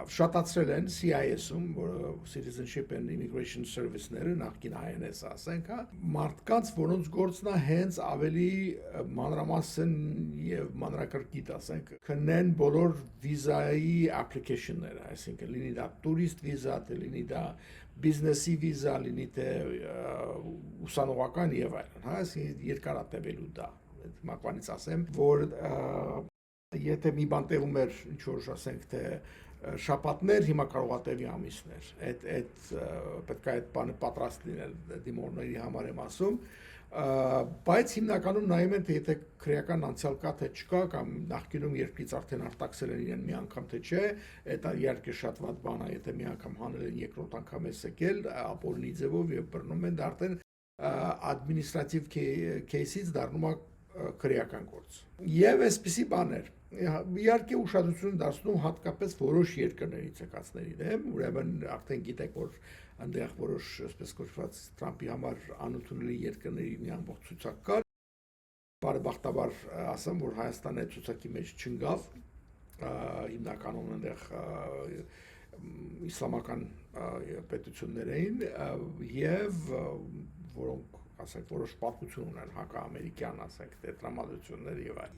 շատացրել են CIS-ում, որը Citizenship and Immigration Service-ները, նախկին INS ասենք, մարդկանց, որոնց գործն է հենց ավելի մանրամասն եւ մանրակրկիտ, ասենք, քննեն բոլոր վիզայի application-ները, այսինքն լինի դա տուրիստ վիզա, լինի դա բիզնեսի վիզա, լինի թե ուսանողական եւ այլն, հա, այսինքն երկարատևելու դա։ Մակվանից ասեմ, որ եթե մի բան տեղում էր ինչ որ ասենք թե շաբաթներ, հիմա կարող է տևի ամիսներ։ Այդ պետք է այդ բանը պատրաստ լինել դիմորդների համար եմ ասում, բայց հիմնականում նայում են թե եթե քրեական անցյալ կա թե չկա կամ նախկինում երկրից արդեն արտաքսել են իրեն մի անգամ թե չէ, դա իհարկե շատ վատ բան է, եթե մի անգամ հանել են երկրորդ անգամ է սեկել ապօրինի ձևով եւ բռնում են, դա արդեն ադմինիստրատիվ кейսից դառնում է քրեական գործ։ Եվ այսպիսի բաներ իհարկե ուշադրություն դարձնում հատկապես որոշ երկրներից եկածների դեմ, ուրեմն արդեն գիտեք, որ այնտեղ որոշ այսպես կոչված Թրամփի համար անընդունելի երկրների մի ամբողջ ցուցակ կար։ Բարեբախտաբար ասեմ, որ Հայաստանը այդ ցուցակի մեջ չընկավ, հիմնականում այնտեղ իսլամական պետություններ էին եւ որոնք ասենք որոշ պատմություն ունեն հակաամերիկյան, ասենք թե տրամադրություններ եւ այլն։